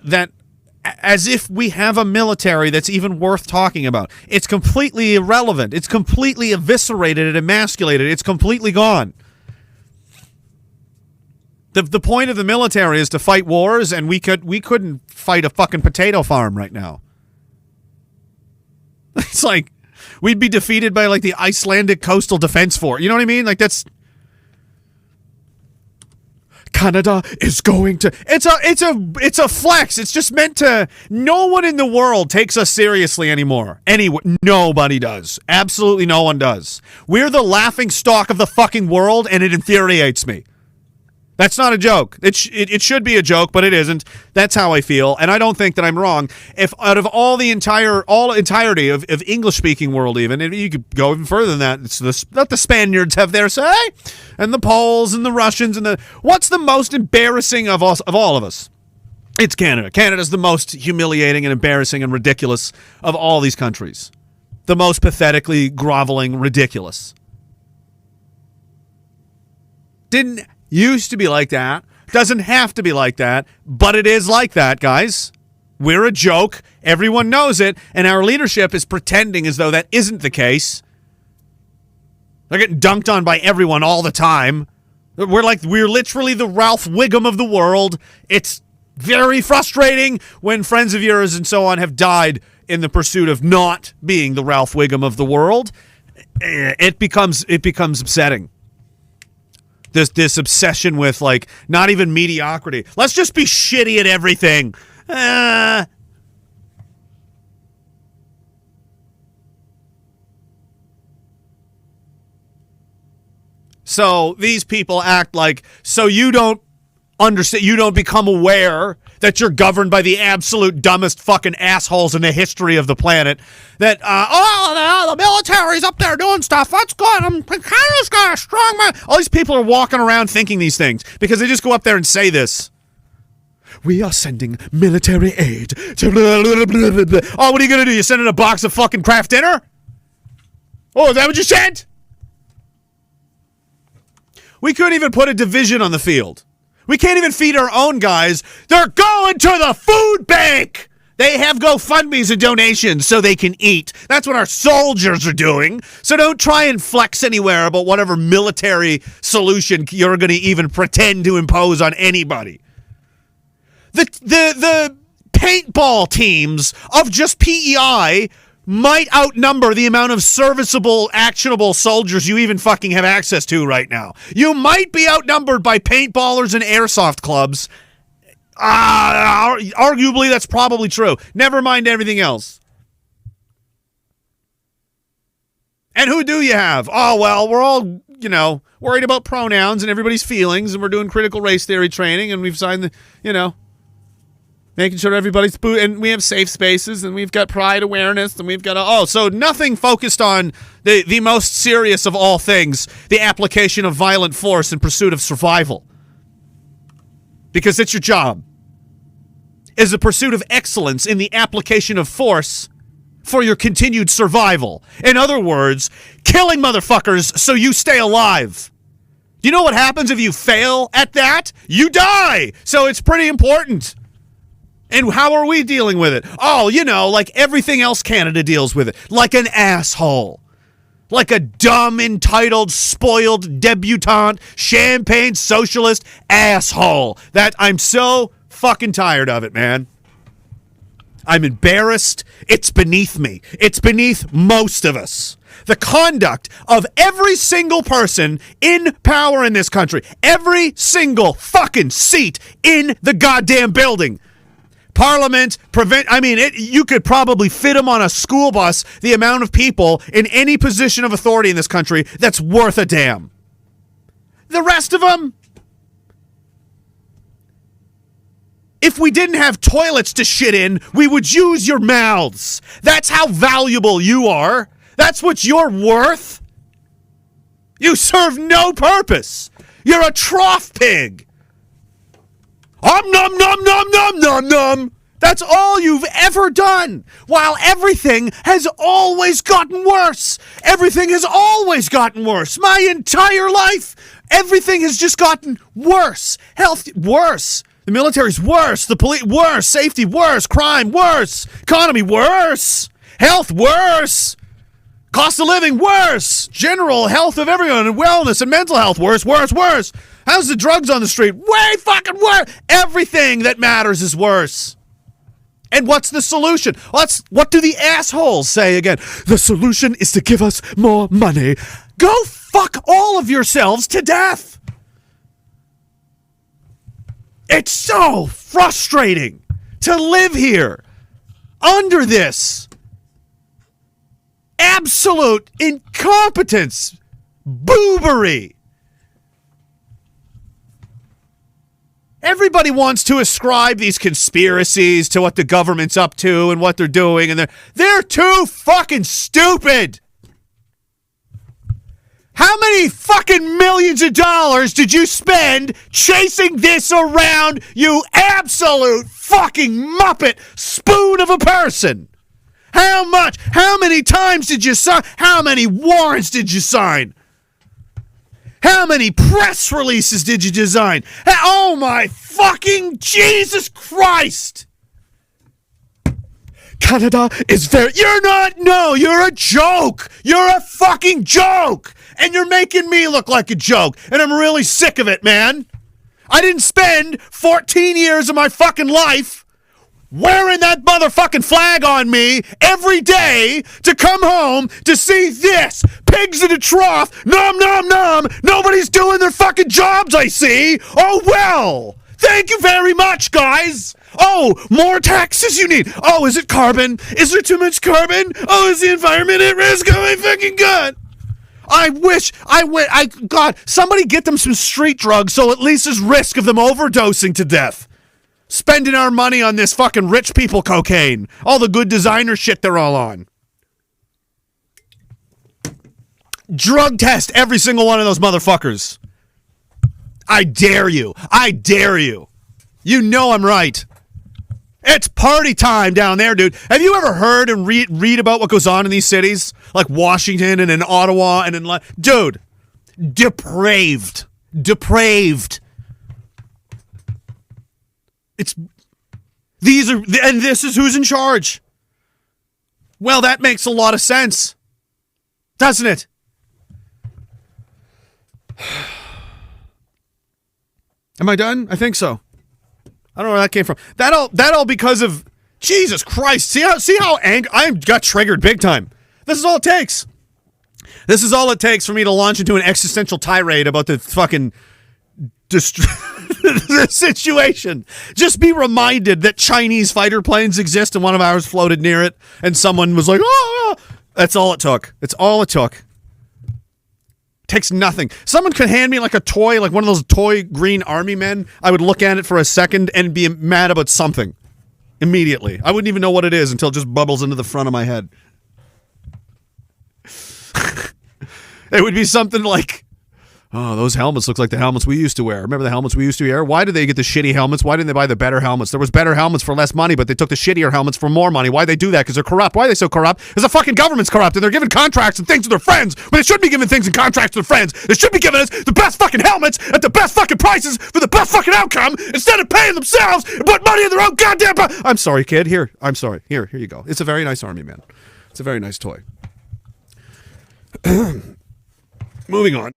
that as if we have a military that's even worth talking about. It's completely irrelevant. It's completely eviscerated and emasculated. It's completely gone. The point of the military is to fight wars, and we couldn't fight a fucking potato farm right now. It's like we'd be defeated by like the Icelandic Coastal Defense Force. You know what I mean? Like that's Canada is going to. It's a flex. It's just meant to. No one in the world takes us seriously anymore. Nobody does. Absolutely no one does. We're the laughing stock of the fucking world, and it infuriates me. That's not a joke. It should be a joke, but it isn't. That's how I feel, and I don't think that I'm wrong. If out of all the entirety of English-speaking world, even if you could go even further than that, let the Spaniards have their say, and the Poles and the Russians and what's the most embarrassing of all of us? It's Canada. Canada's the most humiliating and embarrassing and ridiculous of all these countries. The most pathetically groveling, ridiculous. Didn't used to be like that. Doesn't have to be like that, but it is like that, guys. We're a joke. Everyone knows it, and our leadership is pretending as though that isn't the case. They're getting dunked on by everyone all the time. We're literally the Ralph Wiggum of the world. It's very frustrating when friends of yours and so on have died in the pursuit of not being the Ralph Wiggum of the world. It becomes upsetting. This obsession with, like, not even mediocrity. Let's just be shitty at everything. So these people act like, so you don't understand, you don't become aware that you're governed by the absolute dumbest fucking assholes in the history of the planet. That, the military's up there doing stuff. That's good. Canada's got a strong man. All these people are walking around thinking these things because they just go up there and say this. We are sending military aid to blah, blah, blah, blah, blah. Oh, what are you going to do? You sending a box of fucking Kraft dinner? Oh, is that what you said? We couldn't even put a division on the field. We can't even feed our own guys. They're going to the food bank. They have GoFundMes and donations so they can eat. That's what our soldiers are doing. So don't try and flex anywhere about whatever military solution you're going to even pretend to impose on anybody. The paintball teams of just PEI might outnumber the amount of serviceable, actionable soldiers you even fucking have access to right now. You might be outnumbered by paintballers and airsoft clubs. Arguably, that's probably true. Never mind everything else. And who do you have? Oh, well, we're all, worried about pronouns and everybody's feelings, and we're doing critical race theory training, and we've signed the, making sure everybody's and we have safe spaces, and we've got pride awareness, and we've got so nothing focused on the most serious of all things, the application of violent force in pursuit of survival. Because it's your job. Is the pursuit of excellence in the application of force for your continued survival. In other words, killing motherfuckers so you stay alive. Do you know what happens if you fail at that? You die! So it's pretty important. And how are we dealing with it? Oh, like everything else Canada deals with it. Like an asshole. Like a dumb, entitled, spoiled, debutante, champagne socialist asshole. That I'm so fucking tired of it, man. I'm embarrassed. It's beneath me. It's beneath most of us. The conduct of every single person in power in this country. Every single fucking seat in the goddamn building. Parliament, you could probably fit them on a school bus, the amount of people in any position of authority in this country that's worth a damn. The rest of them, if we didn't have toilets to shit in, we would use your mouths. That's how valuable you are. That's what you're worth. You serve no purpose. You're a trough pig. Nom nom nom nom nom nom. That's all you've ever done. While everything has always gotten worse. Everything has always gotten worse. My entire life, everything has just gotten worse. Worse. The military's worse. The police worse. Safety worse. Crime worse. Economy worse. Health worse. Cost of living worse. General health of everyone and wellness and mental health worse. How's the drugs on the street? Way fucking worse. Everything that matters is worse. And what's the solution? What do the assholes say again? The solution is to give us more money. Go fuck all of yourselves to death. It's so frustrating to live here under this absolute incompetence, boobery. Everybody wants to ascribe these conspiracies to what the government's up to and what they're doing, and they're too fucking stupid. How many fucking millions of dollars did you spend chasing this around, you absolute fucking muppet spoon of a person? How much? How many times did you sign? How many warrants did you sign? How many press releases did you design? Oh my fucking Jesus Christ! Canada is you're a joke! You're a fucking joke! And you're making me look like a joke. And I'm really sick of it, man. I didn't spend 14 years of my fucking life wearing that motherfucking flag on me every day to come home to see this. Pigs in a trough. Nom, nom, nom. Nobody's doing their fucking jobs, I see. Oh, well. Thank you very much, guys. Oh, more taxes you need. Oh, is it carbon? Is there too much carbon? Oh, is the environment at risk? Oh, my fucking God. I wish God, somebody get them some street drugs so at least there's risk of them overdosing to death. Spending our money on this fucking rich people cocaine. All the good designer shit they're all on. Drug test every single one of those motherfuckers. I dare you. I dare you. You know I'm right. It's party time down there, dude. Have you ever heard and read about what goes on in these cities? Like Washington and in Ottawa and in... Dude. Depraved. And this is who's in charge. Well, that makes a lot of sense. Doesn't it? Am I done? I think so. I don't know where that came from. That all because of Jesus Christ. See how angry I got triggered big time. This is all it takes. This is all it takes for me to launch into an existential tirade about the fucking the situation. Just be reminded that Chinese fighter planes exist and one of ours floated near it and someone was like, "Oh." That's all it took. It's all it took. Takes nothing. Someone could hand me like a toy, like one of those toy green army men. I would look at it for a second and be mad about something immediately. I wouldn't even know what it is until it just bubbles into the front of my head. It would be something like, oh, those helmets look like the helmets we used to wear. Remember the helmets we used to wear? Why did they get the shitty helmets? Why didn't they buy the better helmets? There was better helmets for less money, but they took the shittier helmets for more money. Why'd they do that? Because they're corrupt. Why are they so corrupt? Because the fucking government's corrupt and they're giving contracts and things to their friends when they shouldn't be giving things and contracts to their friends. They should be giving us the best fucking helmets at the best fucking prices for the best fucking outcome instead of paying themselves and put money in their own goddamn I'm sorry, kid. Here. I'm sorry. Here you go. It's a very nice army, man. It's a very nice toy. Moving on.